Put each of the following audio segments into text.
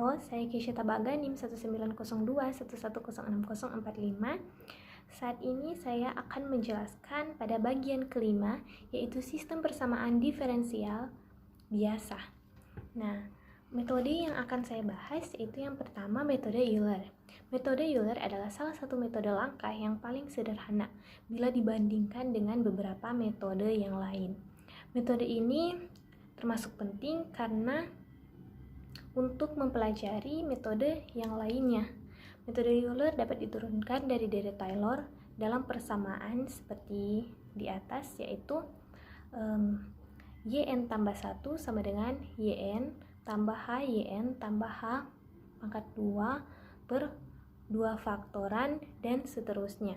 Halo, saya Keisha Tabaga, NIM 19021106045. Saat ini saya akan menjelaskan pada bagian kelima, yaitu sistem persamaan diferensial biasa. Nah, metode yang akan saya bahas yaitu yang pertama, metode Euler. Metode Euler adalah salah satu metode langkah yang paling sederhana bila dibandingkan dengan beberapa metode yang lain. Metode ini termasuk penting karena untuk mempelajari metode yang lainnya. Metode Euler dapat diturunkan dari deret Taylor dalam persamaan seperti di atas, yaitu yn tambah 1 sama dengan yn tambah h yn tambah h pangkat 2 per 2 faktoran dan seterusnya.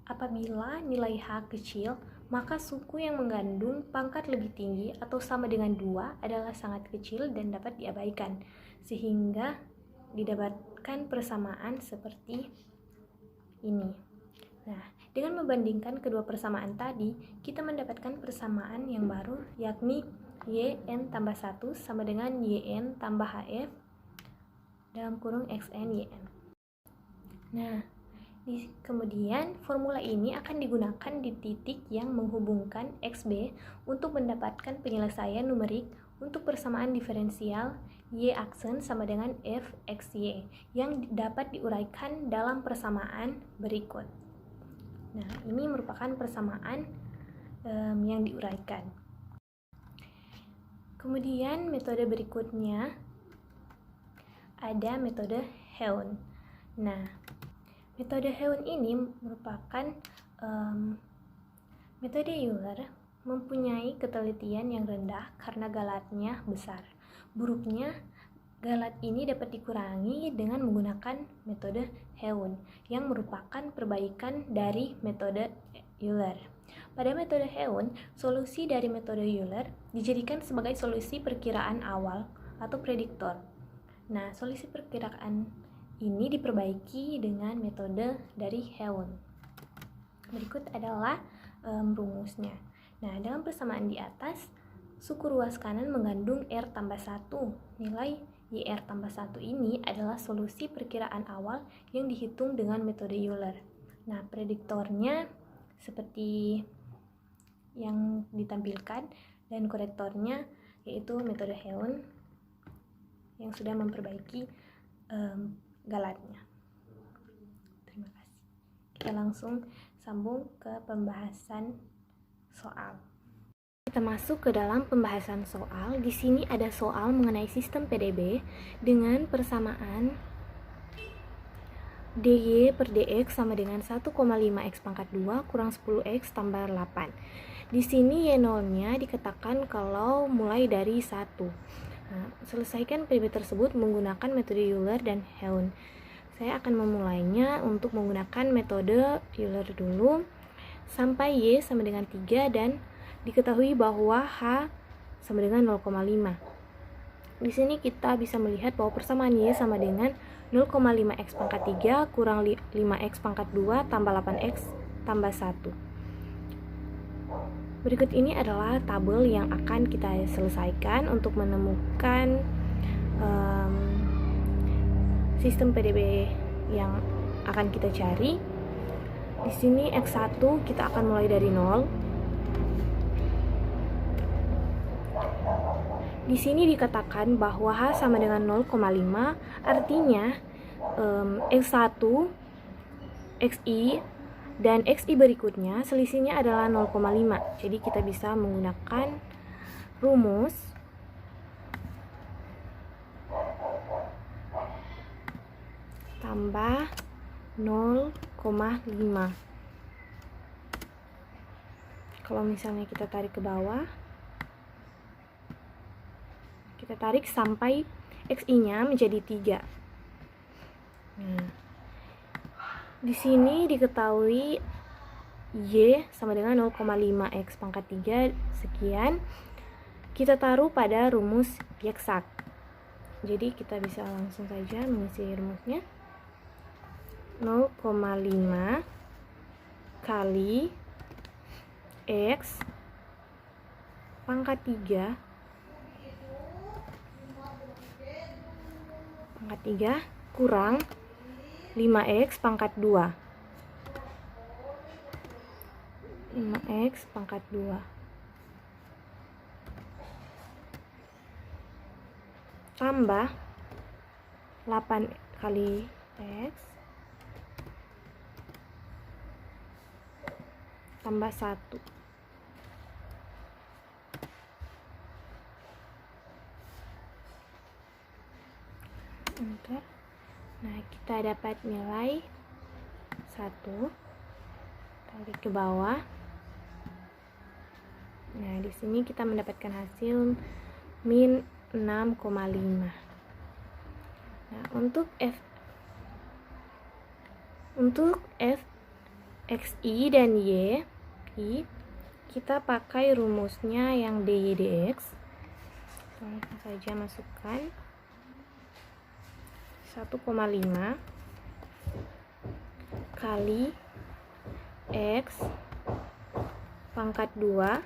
Apabila nilai h kecil, maka suku yang mengandung pangkat lebih tinggi atau sama dengan 2 adalah sangat kecil dan dapat diabaikan, sehingga didapatkan persamaan seperti ini. Nah, dengan membandingkan kedua persamaan tadi, kita mendapatkan persamaan yang baru, yakni yn tambah 1 sama dengan yn tambah hf dalam kurung xn yn. Nah, kemudian formula ini akan digunakan di titik yang menghubungkan XB untuk mendapatkan penyelesaian numerik untuk persamaan diferensial Y aksen sama dengan F XY yang dapat diuraikan dalam persamaan berikut. Nah, ini merupakan persamaan yang diuraikan. Kemudian metode berikutnya ada metode Heun. Nah, metode Heun ini merupakan metode Euler mempunyai ketelitian yang rendah karena galatnya besar. Buruknya, galat ini dapat dikurangi dengan menggunakan metode Heun yang merupakan perbaikan dari metode Euler. Pada metode Heun, solusi dari metode Euler dijadikan sebagai solusi perkiraan awal atau prediktor. Nah, solusi perkiraan ini diperbaiki dengan metode dari Heun. Berikut adalah rumusnya. Nah, dalam persamaan di atas, suku ruas kanan mengandung R tambah 1. Nilai YR tambah 1 ini adalah solusi perkiraan awal yang dihitung dengan metode Euler. Nah, prediktornya seperti yang ditampilkan dan korektornya yaitu metode Heun yang sudah memperbaiki galatnya. Terima kasih. Kita langsung sambung ke pembahasan soal. Kita masuk ke dalam pembahasan soal. Di sini ada soal mengenai sistem PDB dengan persamaan dy per dx sama dengan 1,5 x pangkat 2 kurang 10x tambah 8. Di sini y0-nya dikatakan kalau mulai dari 1. Nah, selesaikan PDB tersebut menggunakan metode Euler dan Heun. Saya akan memulainya untuk menggunakan metode Euler dulu sampai y sama dengan 3 dan diketahui bahwa h sama dengan 0,5. Di sini kita bisa melihat bahwa persamaan y sama dengan 0,5x pangkat 3 kurang 5x pangkat 2 tambah 8x tambah 1. Berikut ini adalah tabel yang akan kita selesaikan untuk menemukan sistem PDB yang akan kita cari. Di sini X1 kita akan mulai dari 0. Di sini dikatakan bahwa H sama dengan 0,5, artinya X1, XI, dan XI berikutnya selisihnya adalah 0,5. Jadi kita bisa menggunakan rumus tambah 0,5. Kalau misalnya kita tarik ke bawah, kita tarik sampai XI-nya menjadi 3. Nah, di sini diketahui Y sama dengan 0,5x pangkat 3 sekian. Kita taruh pada rumus Piagsak. Jadi kita bisa langsung saja mengisi rumusnya. 0,5 kali X pangkat 3 pangkat 3 kurang 5x pangkat 2. 5x pangkat 2 tambah 8 kali x tambah 1. Enter. Nah, kita dapat nilai 1. Tarik ke bawah. Nah, di sini kita mendapatkan hasil min 6,5. Nah, untuk f xi dan y kita pakai rumusnya yang dy dx. Langsung saja masukkan 1,5 kali x pangkat 2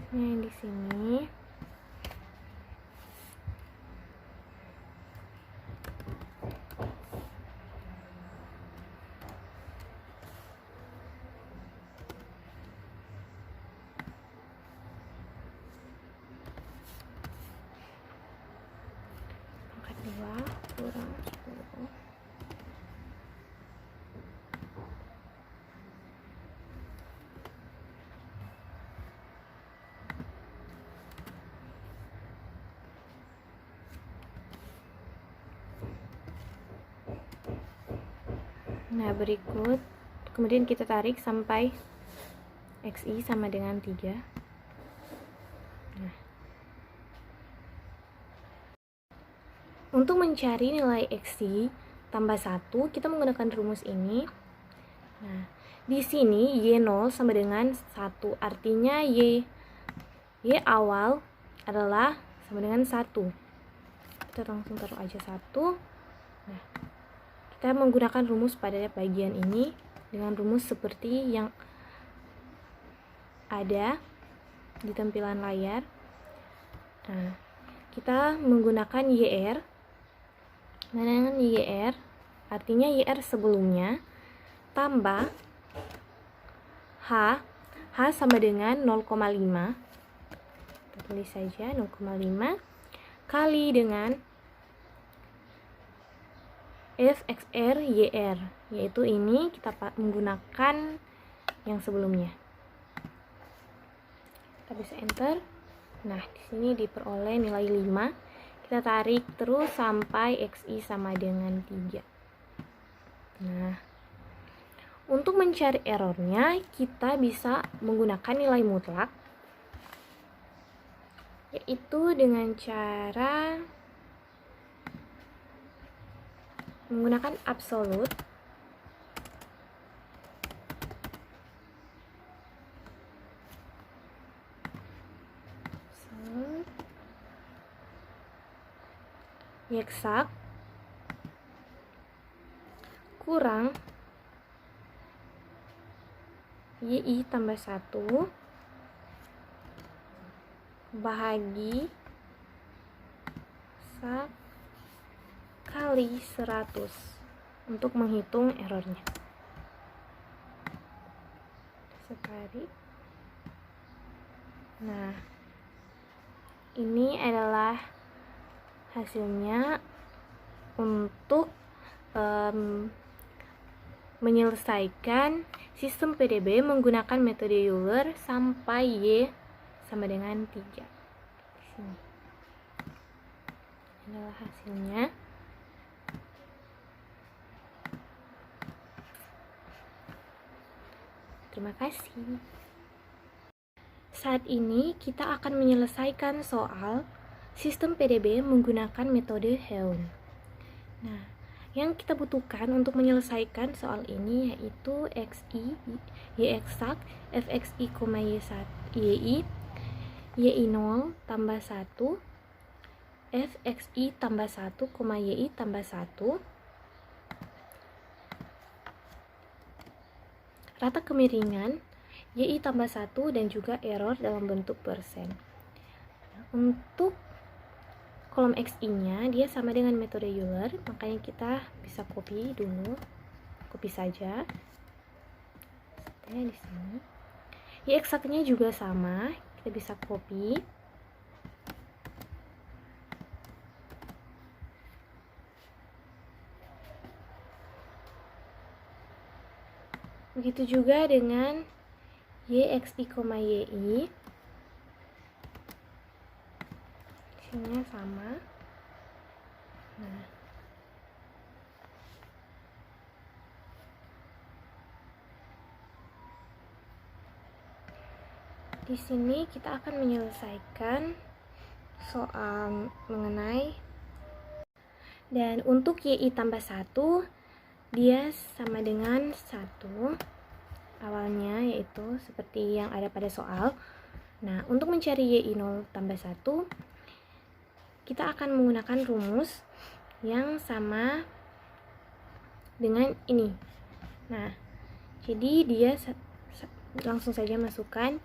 di sini pangkat 2 kurang 10. Nah, berikut kemudian kita tarik sampai xi sama dengan 3. Nah, untuk mencari nilai xi tambah 1, kita menggunakan rumus ini. Nah, di sini y0 sama dengan 1, artinya y awal adalah sama dengan 1. Kita langsung taruh aja 1. Nah, kita menggunakan rumus pada bagian ini dengan rumus seperti yang ada di tampilan layar. Nah, kita menggunakan YR. Dengan YR artinya YR sebelumnya tambah H sama dengan 0,5. Kita tulis saja 0,5 kali dengan fxr yr, yaitu ini kita menggunakan yang sebelumnya. Kita bisa enter. Nah, di sini diperoleh nilai 5. Kita tarik terus sampai xi sama dengan 3. Nah, untuk mencari errornya kita bisa menggunakan nilai mutlak, yaitu dengan cara menggunakan absolut. Eksak kurang yi tambah 1 bahagi sak kali 100 untuk menghitung errornya. Sekali. Nah, ini adalah hasilnya untuk menyelesaikan sistem PDB menggunakan metode Euler sampai Y sama dengan 3. Sini adalah hasilnya. Terima kasih. Saat ini kita akan menyelesaikan soal sistem PDB menggunakan metode Heun. Nah, yang kita butuhkan untuk menyelesaikan soal ini yaitu xi, y eksak, fxi, y1, yi0 tambah 1, fxi tambah 1, yi tambah 1, rata kemiringan Y tambah 1 dan juga error dalam bentuk persen. Untuk kolom XI-nya dia sama dengan metode Euler, makanya kita bisa copy dulu. Copy saja. Di sini. Y eksaknya juga sama, kita bisa copy. Begitu juga dengan YXI, YI. Sininya sama. Nah, di sini kita akan menyelesaikan soal mengenai, dan untuk YI tambah 1 dia sama dengan 1 awalnya, yaitu seperti yang ada pada soal. Nah, untuk mencari YI 0 tambah 1 kita akan menggunakan rumus yang sama dengan ini. Nah, jadi dia langsung saja masukkan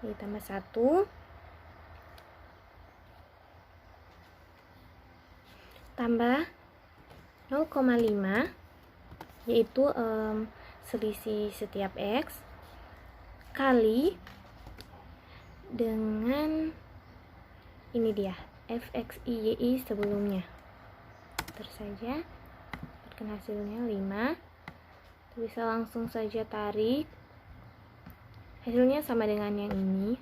YI tambah 1 tambah 0,5, yaitu selisih setiap X, kali dengan ini dia FXI YI sebelumnya. Terus saja dapatkan hasilnya 5. Kita bisa langsung saja tarik, hasilnya sama dengan yang ini.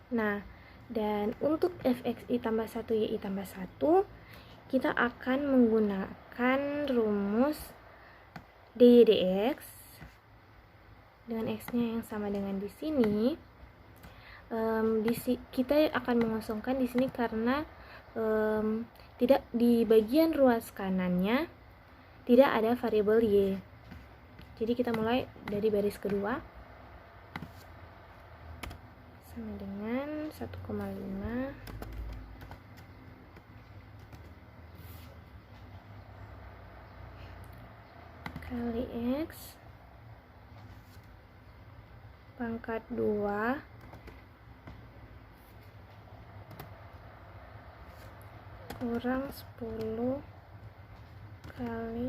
Nah, dan untuk FXI tambah 1 YI tambah 1 kita akan menggunakan rumus DY dx dengan X-nya yang sama dengan di sini. Kita akan mengosongkan di sini karena tidak di bagian ruas kanannya tidak ada variabel Y. Jadi kita mulai dari baris kedua, sama dengan 1,5 kali X pangkat 2 kurang 10 kali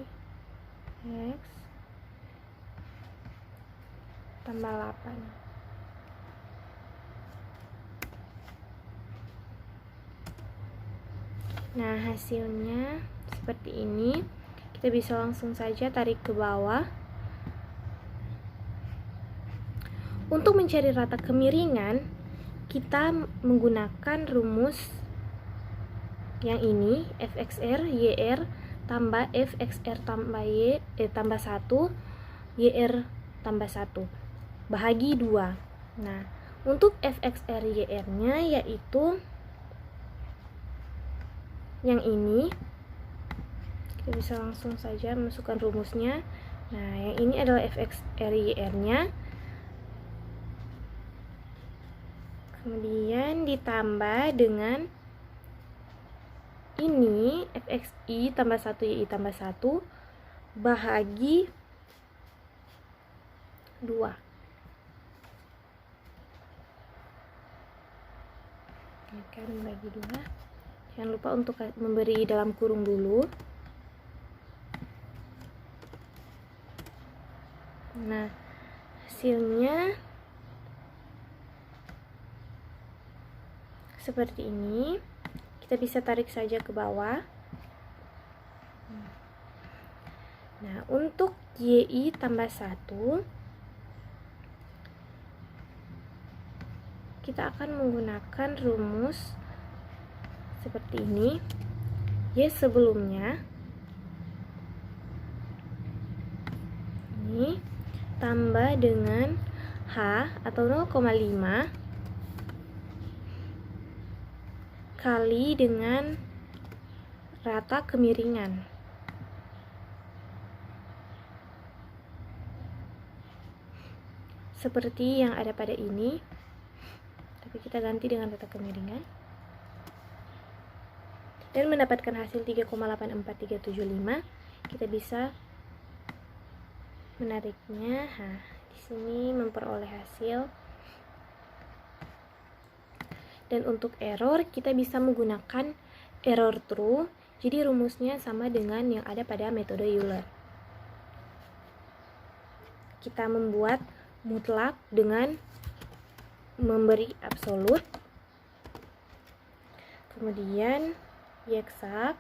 X tambah 8. Nah, hasilnya seperti ini. Kita bisa langsung saja tarik ke bawah. Untuk mencari rata kemiringan, kita menggunakan rumus yang ini, FXR YR tambah FXR tambah Y tambah 1 YR tambah 1 bahagi 2. Nah, untuk FXR YR-nya yaitu yang ini. Kita bisa langsung saja masukkan rumusnya. Nah, yang ini adalah FXR YR-nya. Kemudian ditambah dengan ini FXI tambah 1 YI tambah 1 bahagi 2. Ini kan bagi 2. Jangan lupa untuk memberi dalam kurung dulu. Nah, hasilnya seperti ini. Kita bisa tarik saja ke bawah. Nah, untuk YI tambah 1 kita akan menggunakan rumus seperti ini. Y sebelumnya ini tambah dengan H atau 0,5 kali dengan rata kemiringan. Seperti yang ada pada ini, tapi kita ganti dengan rata kemiringan. dan mendapatkan hasil 3,84375. Kita bisa menariknya. Nah, di sini memperoleh hasil. Dan untuk error, kita bisa menggunakan error true. Jadi rumusnya sama dengan yang ada pada metode Euler. Kita membuat mutlak dengan memberi absolut. Kemudian Y-eksak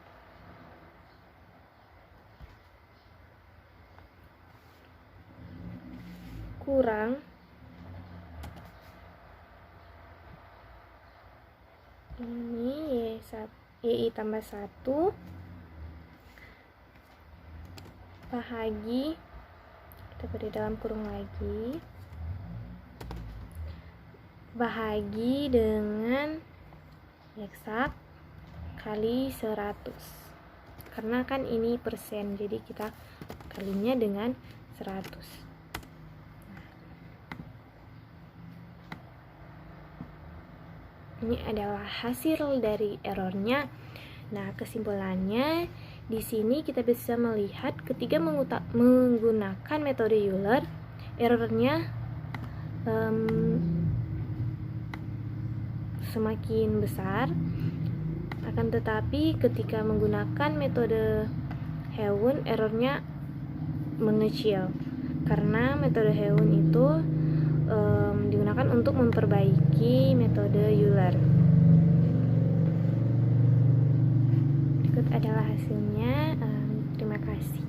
kurang ini Y tambah 1 bahagi, kita beri dalam kurung lagi, bahagi dengan Y-eksak kali 100. Karena kan ini persen, jadi kita kalinya dengan 100. Ini adalah hasil dari errornya. Nah, kesimpulannya di sini kita bisa melihat ketika menggunakan metode Euler, errornya semakin besar. Akan tetapi ketika menggunakan metode Heun, errornya mengecil. Karena metode Heun itu digunakan untuk memperbaiki metode Euler. Berikut adalah hasilnya. Terima kasih.